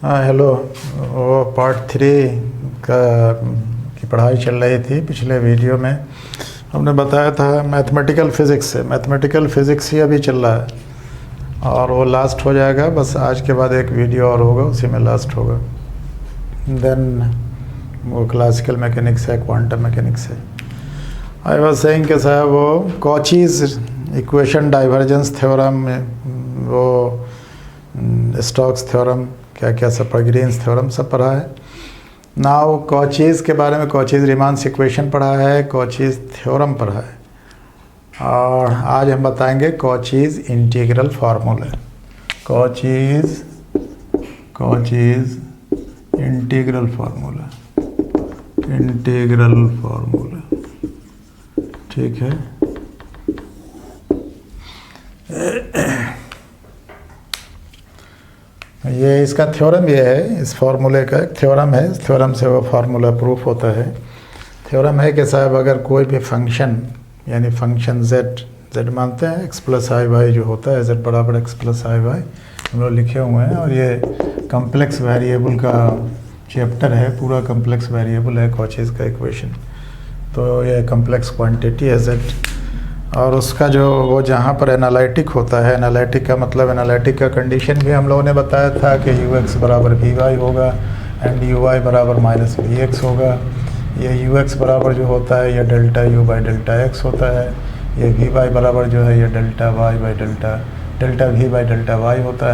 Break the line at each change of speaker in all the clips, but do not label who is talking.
हाँ हेलो। वो पार्ट 3 का की पढ़ाई चल रही थी। पिछले वीडियो में हमने बताया था मैथमेटिकल फ़िज़िक्स से। मैथमेटिकल फ़िज़िक्स ही अभी चल रहा है और वो लास्ट हो जाएगा। बस आज के बाद एक वीडियो और होगा, उसी में लास्ट होगा। देन वो क्लासिकल मैकेनिक्स है, क्वांटम मैकेनिक्स है। आई वाज सेइंग कि साहब वो कॉचीज़ इक्वेशन, डाइवर्जेंस थ्योरम, वो स्टोक्स थ्योरम, क्या क्या सब पढ़ा, ग्रीन्स थ्योरम सब पढ़ा है। नाउ कॉचीज़ के बारे में कॉचीज़ रीमांस इक्वेशन पढ़ा है, कॉचीज़ थ्योरम पढ़ा है और आज हम बताएंगे Cauchy's integral formula. Cauchy's integral formula, integral formula, ठीक है। ये इसका थ्योरम ये है, इस फार्मूले का एक थ्योरम है। इस थ्योरम से वो फार्मूला प्रूफ होता है। थ्योरम है कि साहब अगर कोई भी फंक्शन, यानी फंक्शन z मानते हैं, x प्लस आई वाई जो होता है, z बराबर x प्लस आई वाई हम लोग लिखे हुए हैं। और ये कम्प्लेक्स वेरिएबल का चैप्टर है, पूरा कम्प्लेक्स वेरिएबल है कॉचीज़ का इक्वेशन। तो ये कम्प्लेक्स क्वांटिटी है z, और उसका जो वो जहाँ पर एनालिटिक होता है, एनालिटिक का मतलब एनालिटिक का कंडीशन भी हम लोगों ने बताया था कि ux बराबर वी वाई होगा एंड यू वाई बराबर माइनस वी एक्स होगा। ये ux बराबर जो होता है ये delta u by delta x होता है। ये वी वाई बराबर जो है ये delta y by delta v by delta y होता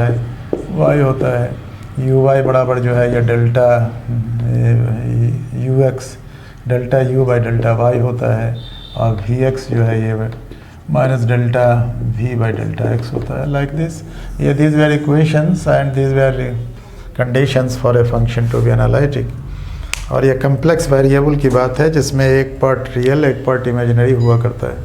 है। u y बराबर जो है ये delta ux delta u by delta y होता है। और वी एक्स जो है ये minus delta v by delta x होता है। लाइक दिस, ये these were equations and these were conditions for a function to be analytic. और ये कम्प्लेक्स वेरिएबल की बात है जिसमें एक पार्ट रियल एक पार्ट इमेजिनरी हुआ करता है।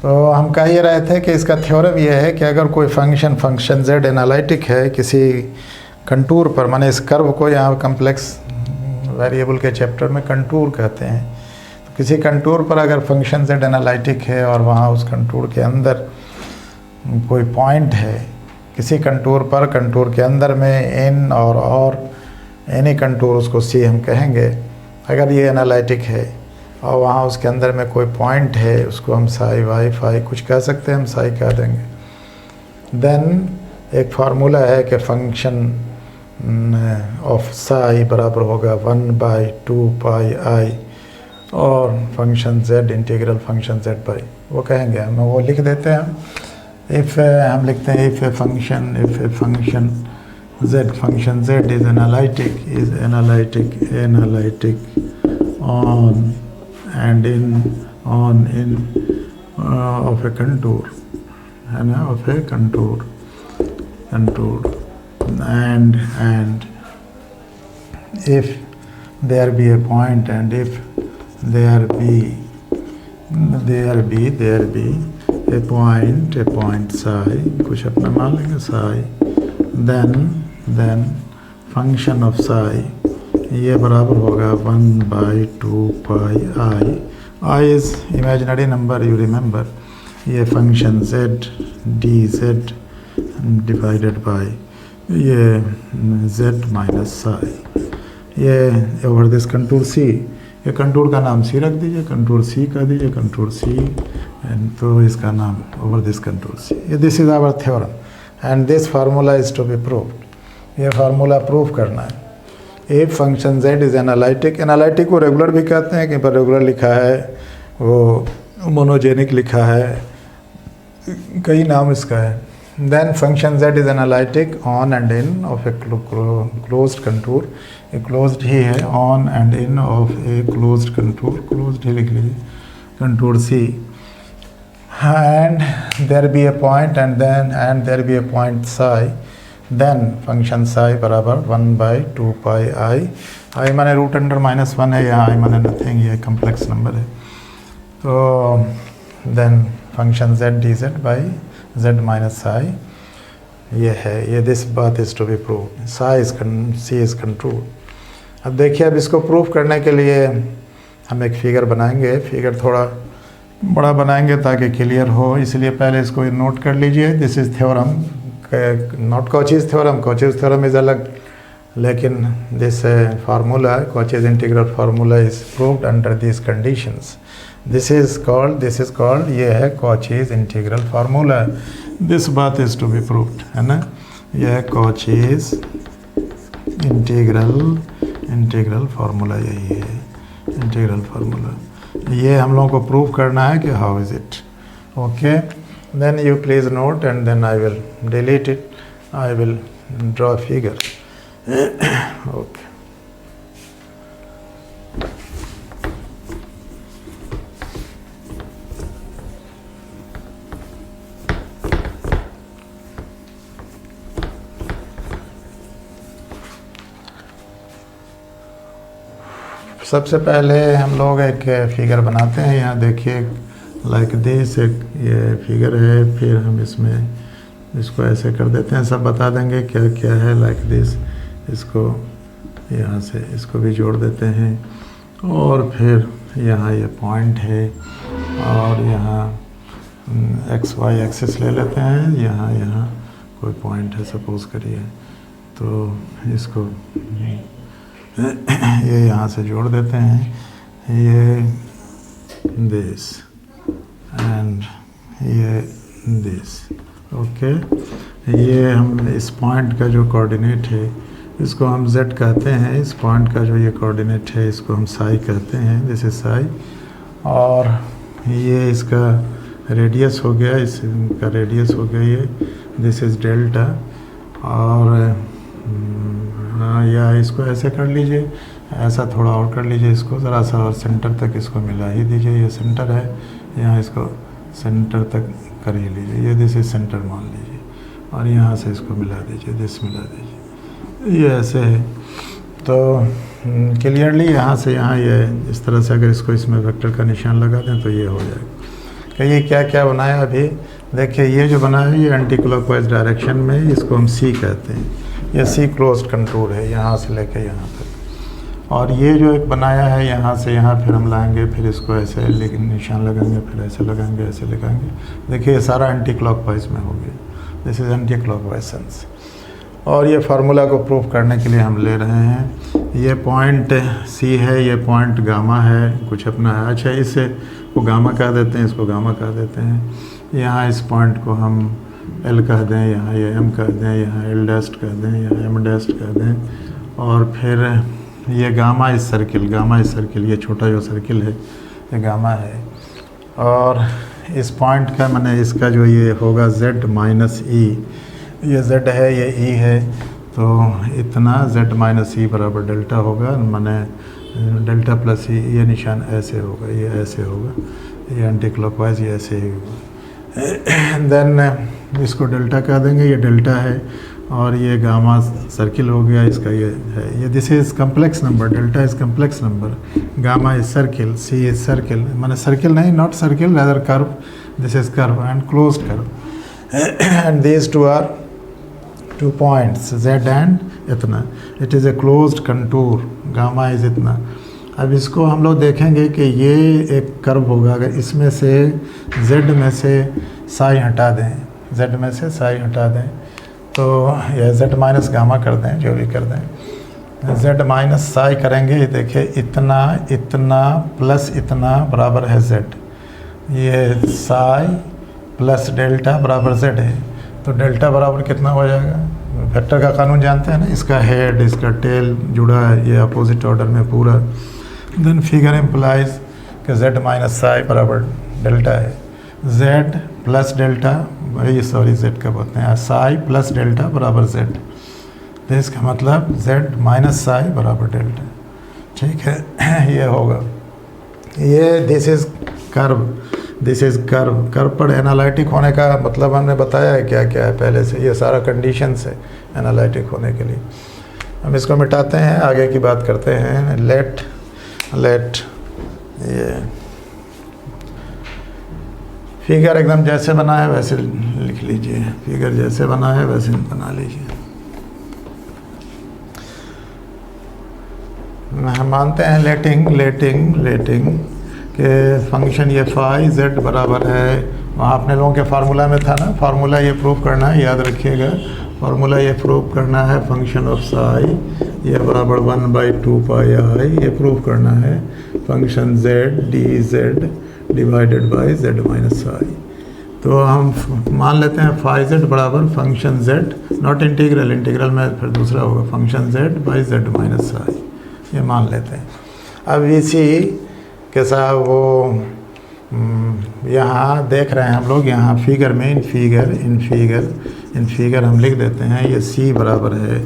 तो हम कह ही रहे थे कि इसका थ्योरम ये है कि अगर कोई फंक्शन z एनालिटिक है किसी कंटूर पर, माने इस कर्व को यहाँ कम्प्लेक्स वेरिएबल के चैप्टर में कंटूर कहते हैं, किसी कंटूर पर अगर फंक्शन z एनालिटिक है और वहाँ उस कंटूर के अंदर कोई पॉइंट है, किसी कंटूर पर, कंटूर के अंदर में n और एनी कंटूर, उसको c हम कहेंगे, अगर ये एनालिटिक है और वहाँ उसके अंदर में कोई पॉइंट है, उसको हम साई वाई फाई कुछ कह सकते हैं, हम साई कह देंगे। देन एक फार्मूला है कि फंक्शन ऑफ साई बराबर होगा 1/2 पाई आई और function z, integral function z by, वो कहेंगे हम, वो लिख देते हैं हम। इफ़ हम लिखते हैं if A function z is analytic on and in of A contour, है ना, of A contour and if there be a point and if there be a point psi, कुछ अपना मान लेंगे psi, then function of psi ये बराबर होगा 1/2 pi I is imaginary number, you remember। ये function z dz divided by ये z minus psi, ये ओवर दिस कंटूर c, ये कंटूर का नाम c रख दीजिए, कंटूर c कर दीजिए, कंटूर c, एंड तो इसका नाम ओवर दिस कंटूर c। ये this is our theorem and this formula is to be proved. ये फार्मूला प्रूव करना है। A function z is analytic, analytic को रेगुलर भी कहते हैं, कहीं पर रेगुलर लिखा है, वो मोनोजेनिक लिखा है, कई नाम इसका है। Then function z is analytic on and in of a closed contour, a closed ही है, on and in of a closed contour, closed ही लिख लीजिए, contour C, and there be a point and there be a point psi, then function psi बराबर 1/2 pi I माने root under -1 है, यहाँ I माने nothing, ये complex number है। तो then function z dz by z minus psi ये है, ये दिस बात is to be prove, C is control. अब देखिए, अब इसको प्रूव करने के लिए हम एक फिगर बनाएंगे, फिगर थोड़ा बड़ा बनाएंगे ताकि क्लियर हो, इसलिए पहले इसको नोट कर लीजिए। This is theorem not Cauchy's theorem is अलग, लेकिन this formula Cauchy's integral formula is proved under this conditions. This is called ये है कॉचीज इंटीग्रल फार्मूला. दिस बात इज़ टू बी प्रूव्ड, है ना. यह है कॉचीज इंटीग्रल फार्मूला, यही है इंटीग्रल फार्मूला. ये हम लोगों को प्रूव करना है कि how is it. Okay, then you please note and then I will delete it. I will draw a figure. Okay, सबसे पहले हम लोग एक फिगर बनाते हैं. यहाँ देखिए लाइक दिस, एक ये फिगर है. फिर हम इसको ऐसे कर देते हैं. सब बता देंगे क्या क्या है लाइक दिस. इसको यहाँ से इसको भी जोड़ देते हैं. और फिर यहाँ ये पॉइंट है और यहाँ एक्स वाई एक्सिस ले लेते हैं. यहाँ कोई पॉइंट है सपोज़ करिए, तो इसको ये यहाँ से जोड़ देते हैं. ये दिस एंड ये दिस. ओके, ये हम इस पॉइंट का जो कोऑर्डिनेट है इसको हम z कहते हैं. इस पॉइंट का जो ये कोऑर्डिनेट है इसको हम साई कहते हैं. This is Sai. और ये इसका रेडियस हो गया, इसका रेडियस हो गया ये. This is delta. और या इसको ऐसे कर लीजिए, ऐसा थोड़ा और कर लीजिए इसको ज़रा सा, और सेंटर तक इसको मिला ही दीजिए. ये सेंटर है, यहाँ इसको सेंटर तक कर ही लीजिए. ये दिस इज सेंटर मान लीजिए. और यहाँ से इसको मिला दीजिए, दिस मिला दीजिए. ये ऐसे है. तो क्लियरली यहाँ से यहाँ ये इस तरह से अगर इसको इसमें वेक्टर का निशान लगा दें तो ये हो जाएगा. कि ये क्या क्या बनाया अभी देखिए. ये जो बनाया है ये एंटी क्लॉकवाइज डायरेक्शन में, इसको हम सी कहते हैं. ये सी क्लोज्ड कंटूर है यहाँ से लेके यहाँ तक. और ये जो एक बनाया है यहाँ से यहाँ, फिर हम लाएंगे, फिर इसको ऐसे लेकिन निशान लगाएंगे, फिर ऐसे लगाएंगे, ऐसे लगाएंगे. देखिए ये सारा एंटी क्लॉकवाइज में हो गया. This is anti clockwise sense. और ये फार्मूला को प्रूफ करने के लिए हम ले रहे हैं. ये पॉइंट सी है, ये पॉइंट गामा है, कुछ अपना है. अच्छा, इसे को गामा कह देते हैं, इसको गामा कह देते हैं. यहाँ इस पॉइंट को हम एल कह दें, यहाँ ये एम कह दें, यहाँ एल डैस्ट कह दें, यहाँ एम डैस्ट कह दें. और फिर ये गामा इस सर्किल, ये छोटा जो सर्किल है ये गामा है. और इस पॉइंट का मैंने इसका जो ये होगा z माइनस ई, ये z है, ये e है. तो इतना z माइनस ई बराबर डेल्टा होगा. मैंने डेल्टा प्लस ई, ये निशान ऐसे होगा, ये ऐसे होगा, ये एंटी क्लॉकवाइज ये ऐसे ही होगा. देन इसको डेल्टा कह देंगे. ये डेल्टा है और ये गामा सर्किल हो गया इसका. ये है, ये this is complex number. Delta is complex number, gamma is circle, c is circle. मैंने सर्किल नहीं, not circle, rather curve. This is curve and closed curve. And these two are 2 points z and इतना. It is a closed contour. Gamma is इतना. अब इसको हम लोग देखेंगे कि ये एक कर्व होगा. अगर इसमें से z में से साई हटा दें, z में से साई हटा दें, तो ये z माइनस गामा कर दें, जो भी कर दें, z माइनस साई करेंगे. देखिए इतना इतना प्लस इतना बराबर है z. ये साई प्लस डेल्टा बराबर z है. तो डेल्टा बराबर कितना हो जाएगा? वेक्टर का कानून जानते हैं ना, इसका हेड इसका टेल जुड़ा है, ये अपोजिट ऑर्डर में पूरा. देन फिगर इम्प्लाइज कि z माइनस साई बराबर डेल्टा है. z प्लस डेल्टा, ये सॉरी z का बोलते हैं, साई प्लस डेल्टा बराबर z. तो इसका मतलब z माइनस साई बराबर डेल्टा. ठीक है, ये होगा. ये this is curve, this is curve. Curve पर एनालिटिक होने का मतलब हमने बताया है क्या क्या है पहले से. ये सारा कंडीशंस है एनालिटिक होने के लिए. हम इसको मिटाते हैं, आगे की बात करते हैं. लेट ये फिगर एकदम जैसे बना है वैसे लिख लीजिए. फिगर जैसे बना है वैसे बना लीजिए. हम मानते हैं लेटिंग के फंक्शन ये फाई z बराबर है वहाँ अपने लोगों के फार्मूला में था ना, फार्मूला ये प्रूव करना है, याद रखिएगा, फार्मूला ये प्रूव करना है फंक्शन ऑफ साई ये बराबर 1/2 पाई आई, ये प्रूव करना है function z d z divided by z minus i. तो हम मान लेते हैं फाई जेड बराबर function z, not integral, integral में फिर दूसरा होगा function z by z minus i, ये मान लेते हैं। अब इसी के साथ वो यहाँ देख रहे हैं हम लोग, यहाँ फिगर में इन फिगर हम लिख देते हैं, ये C बराबर है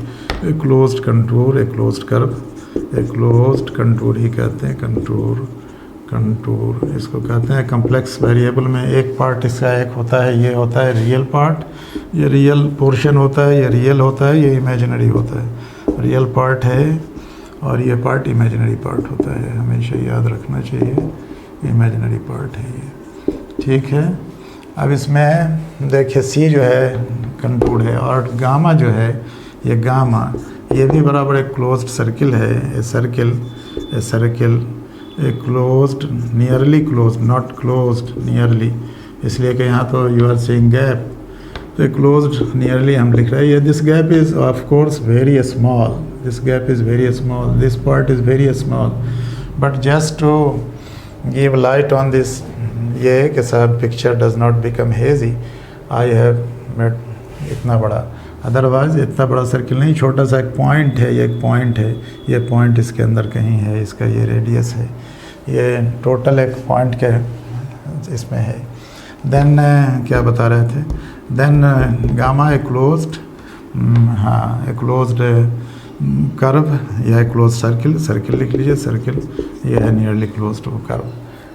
a closed contour, a closed curve, a closed contour ही कहते हैं, कंटूर इसको कहते हैं। कम्प्लेक्स वेरिएबल में एक पार्ट इसका एक होता है, ये होता है रियल पार्ट, ये रियल पोर्शन होता है, ये रियल होता है, ये इमेजिनरी होता है। रियल पार्ट है और ये पार्ट इमेजिनरी पार्ट होता है, हमेशा याद रखना चाहिए, इमेजिनरी पार्ट है ये, ठीक है। अब इसमें देखिए C जो है कंटूर है और गामा जो है ये गामा, ये भी बराबर एक क्लोज्ड सर्किल है, a circle a closed, nearly closed, not closed, nearly, इसलिए कि यहाँ तो यू आर सीइंग गैप, तो क्लोज्ड नियरली हम लिख रहे हैं। ये this gap is of course very small, this gap is very small, this part is very small, but just to give light on this, ये कि साहब picture does not become hazy, I have made इतना बड़ा, otherwise इतना बड़ा circle नहीं, छोटा सा एक पॉइंट है, ये एक पॉइंट है, ये पॉइंट इसके अंदर कहीं है, इसका ये रेडियस है, ये टोटल एक पॉइंट के इसमें है। देन क्या बता रहे थे, देन गामा ए क्लोज्ड, हाँ ए क्लोज्ड कर्व या क्लोज सर्किल लिख लीजिए, सर्किल ये है नियरली क्लोज्ड वो कर्व,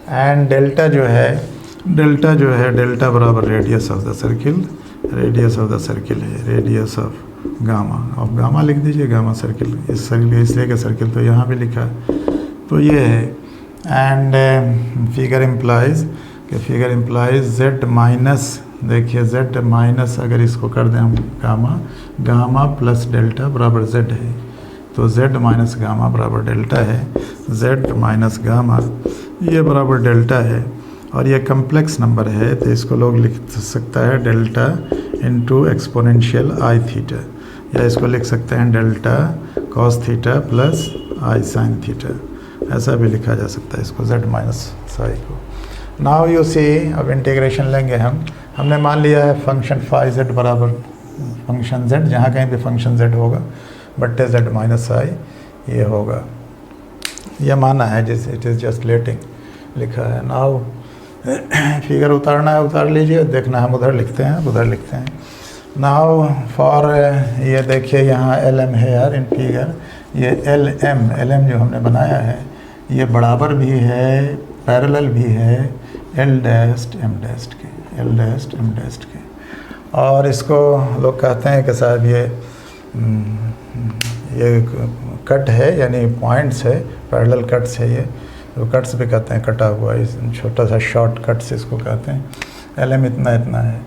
एंड डेल्टा जो है डेल्टा बराबर radius of the circle, radius of the circle है, रेडियस ऑफ गामा लिख दीजिए, गामा सर्किल, इस सर्किल इसलिए कि सर्किल तो यहाँ भी लिखा है, तो ये है। And figure implies z minus, देखिए z माइनस अगर इसको कर दें हम गामा प्लस डेल्टा बराबर z है, तो z माइनस गामा बराबर डेल्टा है, z माइनस गामा ये बराबर डेल्टा है, और ये कम्प्लेक्स नंबर है, तो इसको लोग लिख सकता है delta into exponential i theta, या इसको लिख सकते हैं डेल्टा कॉस थीटा प्लस आई साइन थीटा, ऐसा भी लिखा जा सकता है इसको, z माइनस साई को। नाउ यू सी, अब इंटीग्रेशन लेंगे हमने मान लिया है फंक्शन फाई z बराबर फंक्शन z, जहाँ कहीं भी फंक्शन z होगा बट्टे z माइनस आई ये होगा, यह माना है, जैसे इट इज़ जस्ट लेटिंग लिखा है। नाउ फिगर उतारना है उतार लीजिए, देखना हम उधर लिखते हैं, नाउ फॉर ये देखिए यहाँ LM है यार इन फिगर, ये LM जो हमने बनाया है ये बराबर भी है, पैरेलल भी है L डैस्ट M डैस्ट के, और इसको लोग कहते हैं कि साहब ये कट है, यानी पॉइंट्स है, पैरेलल कट्स है, ये तो कट्स भी कहते हैं, कटा हुआ छोटा सा शॉर्ट कट्स इसको कहते हैं। LM इतना है,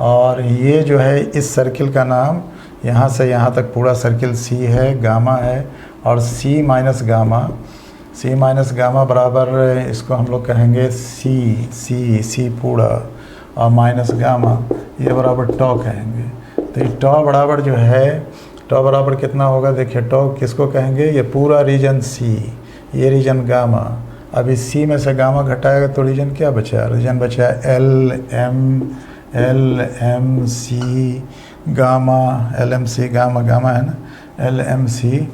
और ये जो है इस सर्किल का नाम, यहाँ से यहाँ तक पूरा सर्किल C है, गामा है, और C माइनस गामा बराबर इसको हम लोग कहेंगे C पूरा, और माइनस गामा ये बराबर टॉ कहेंगे। तो ये टॉ बराबर जो है, टॉ बराबर कितना होगा, देखिए टॉ किसको कहेंगे, ये पूरा रीजन C, ये रीजन गामा, अब इस C में से गामा घटाएगा तो रीजन क्या बचा, रीजन बचा LMC गामा, LMC गामा है ना, LMC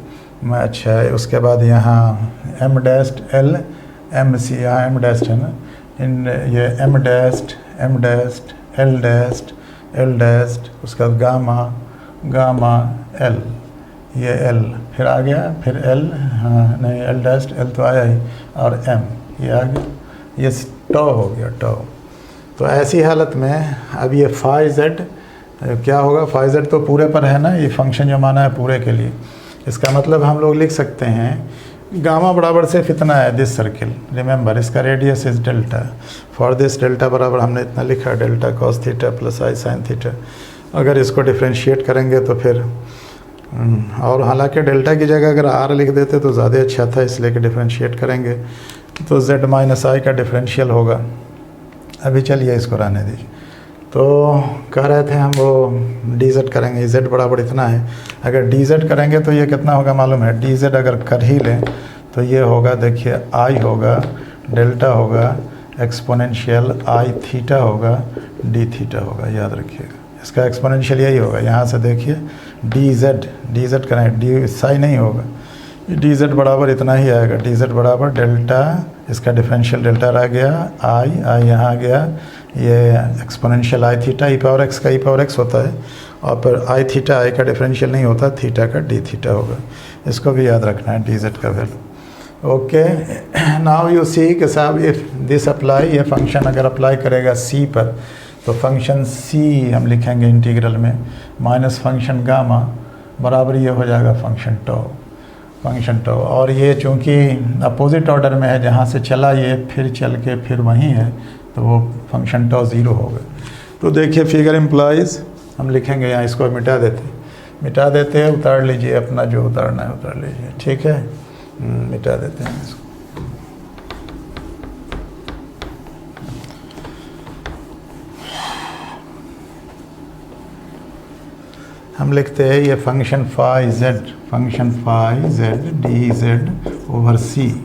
में अच्छा है। उसके बाद यहाँ M डैस्ट LMC, यहाँ M डैस्ट है ना, इन ये M डैस्ट L डैस्ट, उसके बाद गामा L, ये L फिर आ गया, फिर L, हाँ नहीं L डैस्ट L तो आया ही, और M ये आ गया, ये टॉ हो गया टॉ। तो ऐसी हालत में अब ये फाई z क्या होगा, फाई z तो पूरे पर है ना, ये फंक्शन जो माना है पूरे के लिए, इसका मतलब हम लोग लिख सकते हैं गामा बराबर सिर्फ इतना है, दिस सर्किल, रिमेंबर इसका radius is delta, for this delta बराबर हमने इतना लिखा, डेल्टा कॉस थीटा प्लस आई साइन थीटा। अगर इसको डिफ्रेंशिएट करेंगे तो फिर और हालांकि डेल्टा की जगह अगर r लिख देते तो ज़्यादा अच्छा था, इसलिए कि डिफ्रेंशिएट करेंगे तो z माइनस आई का डिफरेंशियल होगा, अभी चलिए इसको रहने दीजिए। तो कह रहे थे हम वो डी जेड करेंगे, जेड बराबर इतना है। अगर डी जेड करेंगे तो ये कितना होगा मालूम है? डी जेड अगर कर ही लें तो ये होगा, देखिए आई होगा, डेल्टा होगा, एक्सपोनेंशियल आई थीटा होगा, डी थीटा होगा, याद रखिएगा। इसका एक्सपोनेंशियल यही होगा। यहाँ से देखिए डी जेड करें, डी साई नहीं होगा, डी जेड बराबर इतना ही आएगा। डी जेड बराबर डेल्टा, इसका डिफरेंशियल डेल्टा रह गया, आई यहाँ आ गया, ये exponential i theta, E power x का ई पावर एक्स होता है, और फिर आई थीटा, आई का डिफरेंशियल नहीं होता, थीटा का डी थीटा होगा। इसको भी याद रखना है, डी जेड का value. Okay, now you see कि साहब इफ दिस अप्लाई, ये फंक्शन अगर अप्लाई करेगा सी पर, तो फंक्शन सी हम लिखेंगे इंटीग्रल में माइनस फंक्शन गामा बराबर ये हो जाएगा फंक्शन टो। और ये चूँकि अपोजिट ऑर्डर में है, जहाँ से चला ये फिर चल के फिर वहीं है, तो वो फंक्शन टो ज़ीरो होगा। तो देखिए फिगर इम्प्लाइज हम लिखेंगे यहाँ, इसको मिटा देते हैं, उतार लीजिए अपना जो उतारना है उतार लीजिए, ठीक है, मिटा देते हैं इसको। हम लिखते हैं ये function phi z D z over c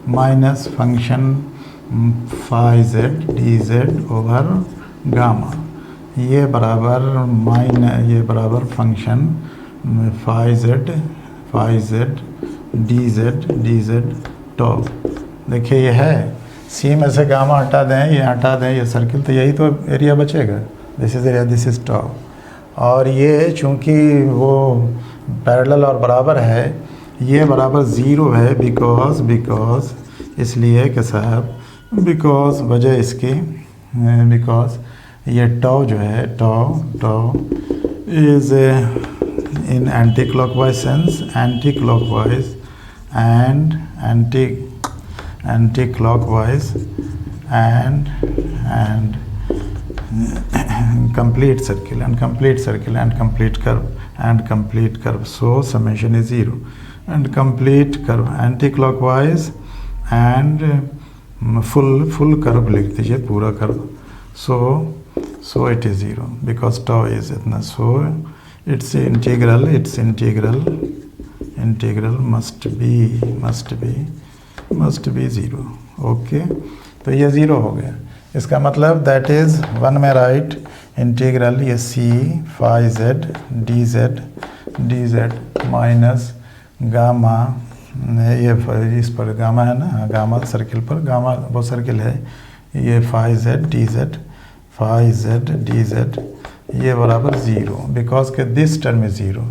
minus function phi z D z over gamma, ये बराबर function phi z D Z tau. देखिए ये है, सी में से गामा हटा दें, ये सर्किल, तो यही तो एरिया बचेगा। This is area, this is tau. और ये चूँकि वो पैरेलल और बराबर है, ये बराबर ज़ीरो है बिकॉज इसलिए कि साहब बिकॉज वजह इसकी, बिकॉज ये टॉ जो है tau is in anti clockwise sense, anti clockwise and complete circle and complete curve, so summation is 0, and complete curve anti-clockwise and full curve लिख दीजिए, पूरा curve, so it is 0 because tau is इतना, so its integral must be 0। Okay, तो ये 0 हो गया। इसका मतलब दैट इज़ 1 में राइट इंटीग्रल ये c phi z D z minus gamma, ये इस पर गामा है ना, गामा सर्किल पर, गामा वो सर्किल है, ये फाई जेड डी जेड ये बराबर 0 बिकॉज के दिस टर्म इज 0,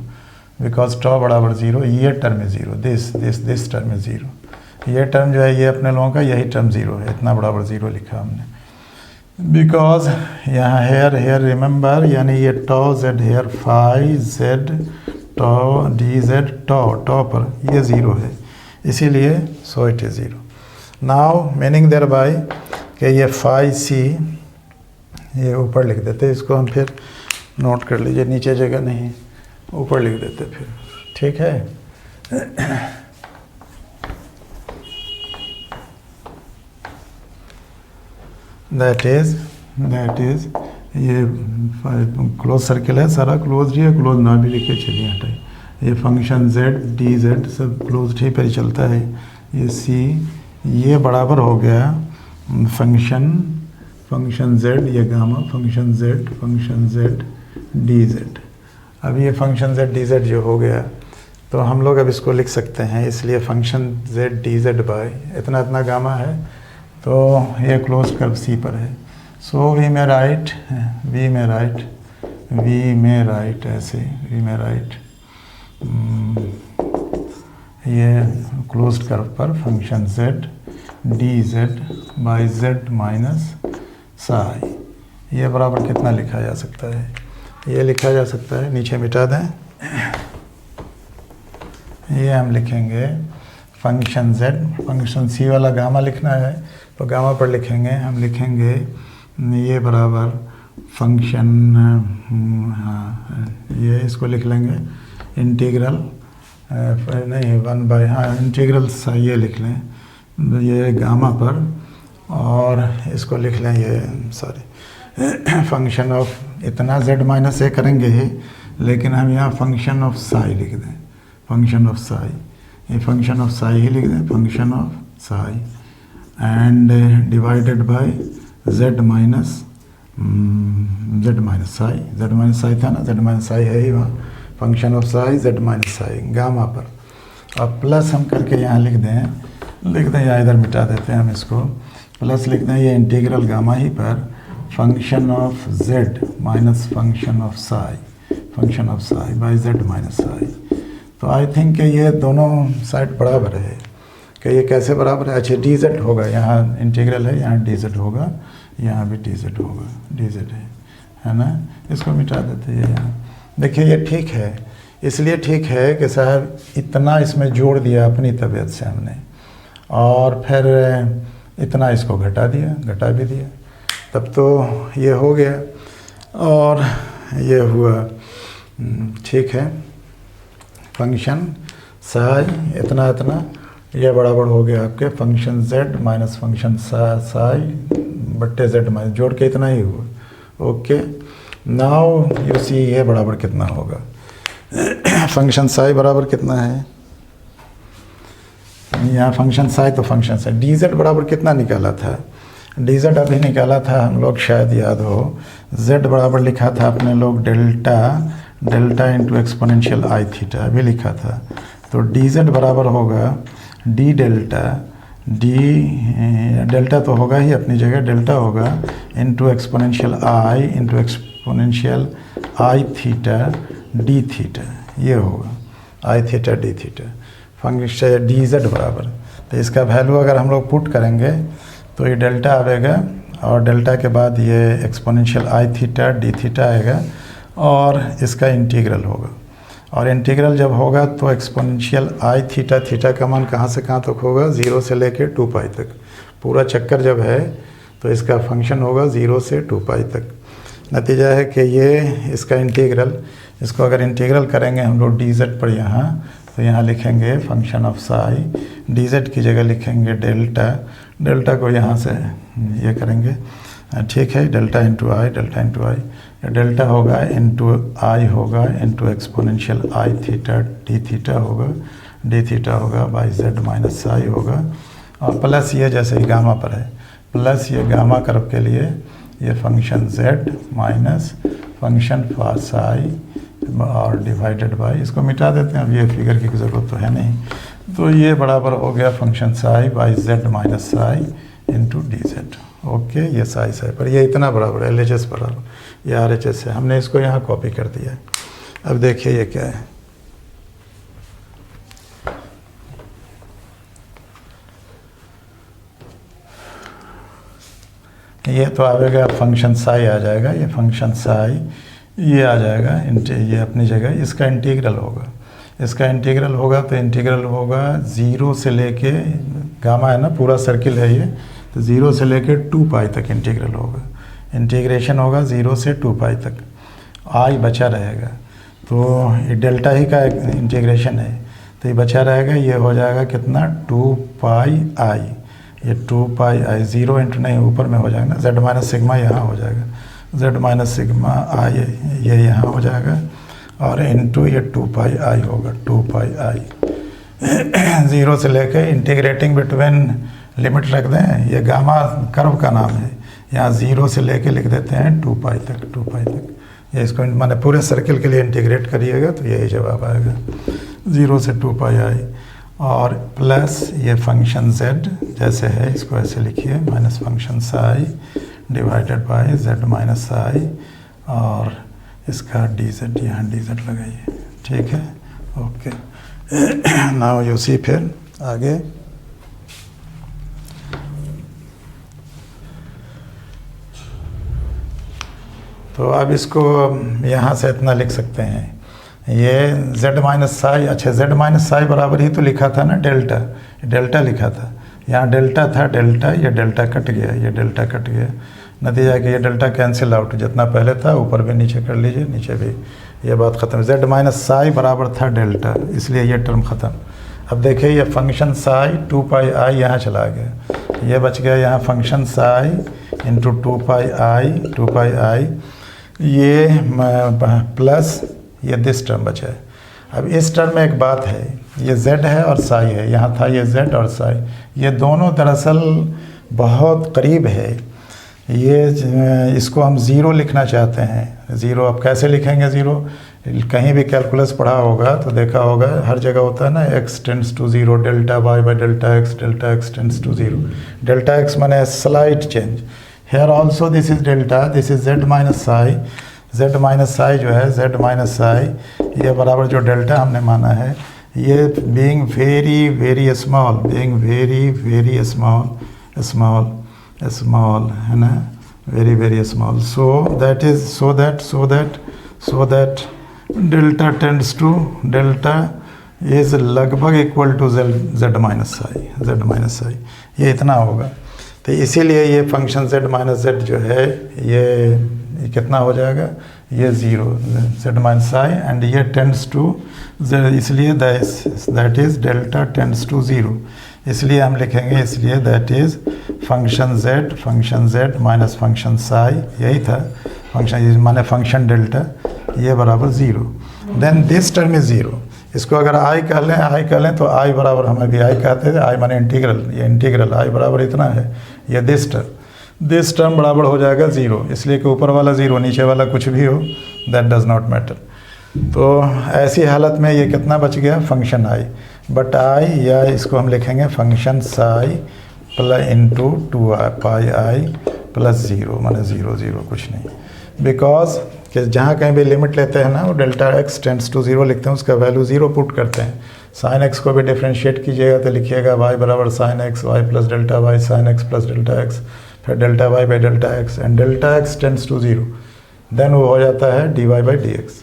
बिकॉज टॉ बराबर 0, ये term is 0, this term is 0, ये टर्म जो है ये अपने लोगों का यही टर्म 0 है, इतना बराबर 0 लिखा हमने। बिकॉज यहाँ हेयर रिमेंबर, यानी ये tau Z here phi Z tau D Z tau पर ये 0 है, इसीलिए so it is 0। Now meaning thereby कि ये फाई सी ये ऊपर लिख देते, इसको हम फिर नोट कर लीजिए, नीचे जगह नहीं, ऊपर लिख देते फिर, ठीक है। दैट इज ये क्लोज सर्किल है, सारा क्लोज ही है, क्लोज ना भी लिखे चलिए हटाइए, ये फंक्शन जेड डी जेड सब क्लोज ही पर ही चलता है। ये सी ये बराबर हो गया फंक्शन जेड, ये gamma function Z D Z. अब ये फंक्शन जेड डी जेड जो हो गया, तो हम लोग अब इसको लिख सकते हैं, इसलिए function Z D Z by इतना गामा है, तो ये क्लोज कर्व सी पर है, सो वी में राइट ऐसे, वी में राइट ये क्लोज कर्व पर function Z D Z by Z minus psi, ये बराबर कितना लिखा जा सकता है? ये लिखा जा सकता है, नीचे मिटा दें, ये हम लिखेंगे फंक्शन जेड, फंक्शन सी वाला गामा लिखना है तो गामा पर लिखेंगे, हम लिखेंगे ये बराबर फंक्शन, हाँ ये इसको लिख लेंगे इंटीग्रल नहीं 1 बाय, हाँ इंटीग्रल ये लिख लें, ये गामा पर और इसको लिख लें ये सॉरी फंक्शन ऑफ इतना z माइनस ए करेंगे ही, लेकिन हम यहाँ फंक्शन ऑफ साई लिख दें, फंक्शन ऑफ साई, ये फंक्शन ऑफ साई ही लिख दें, function of Sai and divided by z minus psi, z minus Sai था ना, z माइनस साई है ही वहाँ, function of Sai z minus Sai gamma पर, अब प्लस हम करके यहाँ लिख दें या इधर मिटा देते हैं हम इसको, प्लस लिख दें ये इंटीग्रल गामा ही पर function of z minus function of psi by z minus Sai. तो आई थिंक कि ये दोनों साइड बराबर है, कि ये कैसे बराबर है, अच्छा dz होगा, यहाँ इंटीग्रल है, यहाँ dz होगा, यहाँ भी dz होगा, dz है ना, इसको मिटा देते हैं यहाँ। देखिए ये ठीक है, इसलिए ठीक है कि साहब इतना इसमें जोड़ दिया अपनी तबीयत से हमने, और फिर इतना इसको घटा भी दिया, तब तो ये हो गया और ये हुआ, ठीक है। फंक्शन साई इतना ये बराबर हो गया आपके function z minus function Sai बट्टे z माइनस, जोड़ के इतना ही हुआ, ओके। नाउ यू सी ये बराबर कितना होगा, फंक्शन साई बराबर कितना है, यहाँ फंक्शन साई तो फंक्शन साई, dz बराबर कितना निकाला था, dz अभी निकाला था हम लोग, शायद याद हो, z बराबर लिखा था अपने लोग delta into exponential i theta अभी लिखा था, तो dz बराबर होगा d डेल्टा तो होगा ही अपनी जगह, डेल्टा होगा into exponential i theta d theta, ये होगा i theta d theta, function dz बराबर, तो इसका वैल्यू अगर हम लोग पुट करेंगे तो ये डेल्टा आएगा, और डेल्टा के बाद ये exponential i theta d theta आएगा, और इसका इंटीग्रल होगा, और इंटीग्रल जब होगा तो एक्सपोनेंशियल आई थीटा का मान कहाँ से कहाँ तक होगा, 0 से लेके 2 पाई तक, पूरा चक्कर जब है तो इसका फंक्शन होगा 0 से 2 पाई तक। नतीजा है कि ये इसका इंटीग्रल, इसको अगर इंटीग्रल करेंगे हम लोग dz पर यहाँ, तो यहाँ लिखेंगे फंक्शन ऑफ साई, dz की जगह लिखेंगे डेल्टा को यहाँ से ये करेंगे, ठीक है, डेल्टा इंटू आई, डेल्टा होगा इंटू आई होगा into exponential i theta d theta होगा बाई z माइनस साई होगा, और प्लस ये जैसे ही गामा पर है, प्लस ये गामा कर्व के लिए ये function z minus function Sai और डिवाइडेड बाई, इसको मिटा देते हैं, अब ये फिगर की ज़रूरत तो है नहीं, तो ये बराबर हो गया function psi by z minus Sai into dz, okay. ये साई पर ये इतना बराबर है, LHS बराबर, ये RHS है, हमने इसको यहाँ कॉपी कर दिया है। अब देखिए ये क्या है, ये तो आएगा फंक्शन साई आ जाएगा, ये फंक्शन साई ये आ जाएगा, ये अपनी जगह, इसका इंटीग्रल होगा, तो इंटीग्रल होगा 0 से लेके, गामा है ना पूरा सर्किल है ये, तो 0 से लेके 2 पाई तक इंटीग्रल होगा, इंटीग्रेशन होगा 0 से 2 पाई तक, आई बचा रहेगा, तो ये डेल्टा ही का इंटीग्रेशन है, तो ये बचा रहेगा, ये हो जाएगा कितना 2 पाई आई, ये 2 पाई आई 0 इंटू नहीं ऊपर में हो जाएगा ना, z माइनस सिग्मा यहाँ हो जाएगा, z माइनस सिग्मा आई ये यहाँ हो जाएगा, और इंटू ये 2 पाई आई होगा, 2 पाई आई 0 से लेके इंटीग्रेटिंग बिटवीन लिमिट रख दें, ये गामा कर्व का नाम है, यहाँ 0 से लेके लिख देते हैं 2 पाई तक, ये इसको माने पूरे सर्किल के लिए इंटीग्रेट करिएगा तो यही जवाब आएगा, 0 से 2 पाई आई, और प्लस ये फंक्शन z जैसे है इसको ऐसे लिखिए, minus function Sai divided by z minus Sai, और इसका dz यहाँ dz लगाइए, ठीक है, ओके। नाउ यू सी, फिर आगे तो अब इसको यहाँ से इतना लिख सकते हैं, ये z माइनस साई, अच्छा z माइनस साई बराबर ही तो लिखा था ना डेल्टा लिखा था, यहाँ डेल्टा था, ये डेल्टा कट गया, नतीजा कि ये डेल्टा कैंसिल आउट, जितना पहले था ऊपर भी नीचे कर लीजिए, नीचे भी, ये बात ख़त्म, z माइनस साई बराबर था डेल्टा, इसलिए ये टर्म ख़त्म। अब देखिए ये फंक्शन साई 2 पाई आई यहाँ चला गया, ये बच गया यहाँ फंक्शन साई इंटू 2 पाई आई, ये प्लस ये दिस टर्म बचा है। अब इस टर्म में एक बात है, ये z है और साई है, यहाँ था ये z और साई, ये दोनों दरअसल बहुत करीब है। ये इसको हम ज़ीरो लिखना चाहते हैं। ज़ीरो अब कैसे लिखेंगे ज़ीरो? कहीं भी कैलकुलस पढ़ा होगा तो देखा होगा, हर जगह होता है ना x tends to zero, delta y by delta x tends to zero. Delta x माने slight change. Here also this is delta, this is z minus psi. z minus psi जो है, z माइनस साई ये बराबर जो delta हमने माना है, ये being very very small, being very very small है ना, very very small, so that delta tends to, delta is लगभग equal to z minus psi, ये इतना होगा। तो इसीलिए ये फंक्शन z माइनस z जो है ये कितना हो जाएगा, ये zero, z minus psi, and ये टेंड्स टू z, इसलिए that is delta tends to zero, इसलिए हम लिखेंगे, इसलिए that is function z minus function psi, यही था फंक्शन माने फंक्शन डेल्टा, ये बराबर zero. Then this term is zero. इसको अगर i कह लें तो i बराबर, हमें भी i कहते थे, i माने इंटीग्रल, ये इंटीग्रल i बराबर इतना है, ये दिस टर्म बराबर हो जाएगा ज़ीरो, इसलिए कि ऊपर वाला ज़ीरो नीचे वाला कुछ भी हो, दैट डज़ नॉट मैटर। तो ऐसी हालत में ये कितना बच गया, फंक्शन i, बट i या इसको हम लिखेंगे function psi plus into 2 pi plus zero, माने ज़ीरो कुछ नहीं, बिकॉज कि जहाँ कहीं भी लिमिट लेते हैं ना, वो delta x tends to zero लिखते हैं, उसका वैल्यू ज़ीरो पुट करते हैं। साइन x को भी डिफ्रेंशिएट कीजिएगा तो लिखिएगा y बराबर sine x, y plus delta y, sine x plus delta x, फिर delta y by delta x, and delta x tends to zero, then वो हो जाता है dy बाई dx।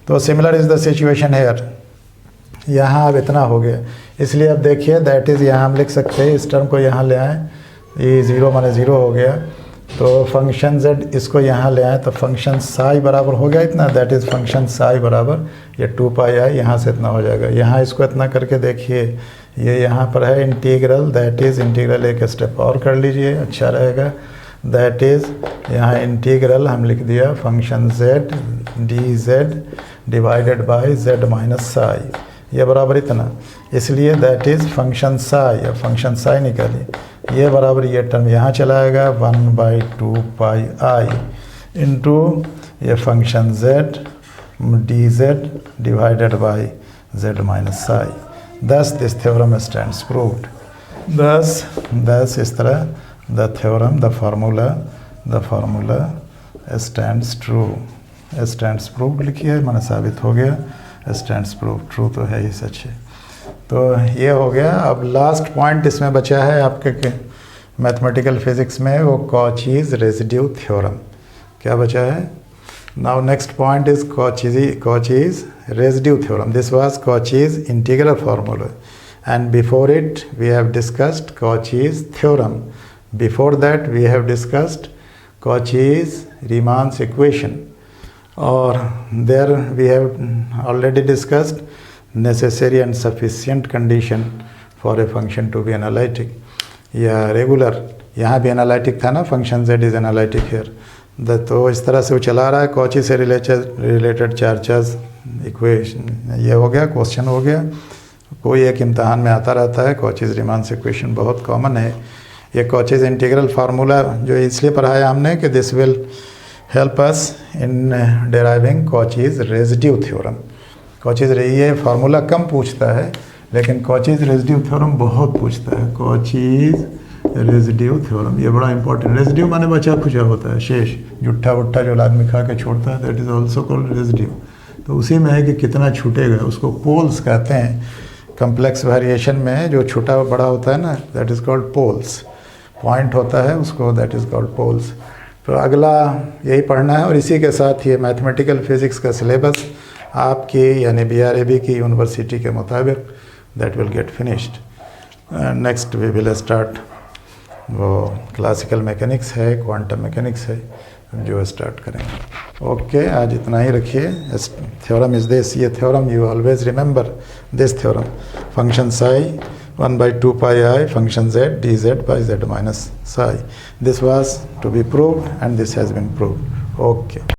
तो similar is the situation here, यहाँ अब इतना हो गया, इसलिए अब देखिए दैट इज़, यहाँ हम लिख सकते हैं, इस टर्म को यहाँ ले आएँ, ये ज़ीरो माने ज़ीरो हो गया, तो फंक्शन z इसको यहाँ ले आए तो फंक्शन साई बराबर हो गया इतना, दैट इज़ फंक्शन साई बराबर ये 2 पाई आई, यहाँ से इतना हो जाएगा। यहाँ इसको इतना करके देखिए, ये यहाँ पर है इंटीग्रल, दैट इज़ इंटीग्रल एक स्टेप और कर लीजिए, अच्छा रहेगा। दैट इज़ यहाँ इंटीग्रल हम लिख दिया function z dz divided by z minus psi, ये बराबर इतना, इसलिए दैट इज़ फंक्शन साई, या फंक्शन साई निकालिए, ये बराबर ये टर्म यहाँ चलाएगा 1/2 पाई आई इंटू ये function z dz divided by z minus Sai. दस दिस थ्योरम स्टैंड्स प्रूव्ड। दस इस तरह the theorem, the formula stands true, stands proved लिखिए, माने साबित हो गया, स्टैंड्स प्रूव्ड, ट्रू तो है ही, सच है। तो ये हो गया। अब लास्ट पॉइंट इसमें बचा है आपके मैथमेटिकल फिजिक्स में, वो कॉचीज़ रेजिड्यू थ्योरम। क्या बचा है? Now next point is Cauchy's residue theorem. This was Cauchy's integral formula, and before it we have discussed Cauchy's theorem. Before that we have discussed Cauchy's Riemann's equation, और there we have already discussed necessary and sufficient condition for a function to be analytic या regular. यहाँ भी analytic था ना, function z is analytic here. तो इस तरह से वो चला रहा है। कॉची से रिलेटेड चार्जेस इक्वेशन, ये हो गया, क्वेश्चन हो गया, कोई एक इम्तहान में आता रहता है। कॉचीज़ रीमान्स इक्वेशन बहुत कॉमन है। ये कॉचीज़ इंटीग्रल फार्मूला जो इसलिए पढ़ाया हमने कि this will help us in deriving Cauchy's residue theorem. Cauchy's ये फार्मूला कम पूछता है, लेकिन कॉचीज़ रेजिड्यू थ्योरम बहुत पूछता है। कॉचीज़ रेजिड्यू थ्योरम ये बड़ा इंपॉर्टेंट। रेजिड्यू माने बचा खुचा होता है, शेष, जुट्ठा वुट्ठा जो आदमी खा के छोड़ता है, that is also called residue. तो उसी में है कि कितना छूटेगा, उसको पोल्स कहते हैं। कम्प्लेक्स वेरिएशन में जो छोटा बड़ा होता है ना, that is called poles. Point होता है उसको, दैट इज़ कॉल्ड पोल्स। तो अगला यही पढ़ना है, और इसी के साथ ये मैथमेटिकल फिज़िक्स का सिलेबस आपकी यानी BRAB की यूनिवर्सिटी के मुताबिक that will get finished. Next we will start, वो क्लासिकल मैकेनिक्स है, क्वांटम मैकेनिक्स है, जो स्टार्ट करेंगे। ओके, आज इतना ही रखिए। थ्योरम इज़ दिस, ये theorem you always remember this theorem, function psi 1 by 2 pi I function z dz by z minus psi. This was to be proved and this has been proved. Okay.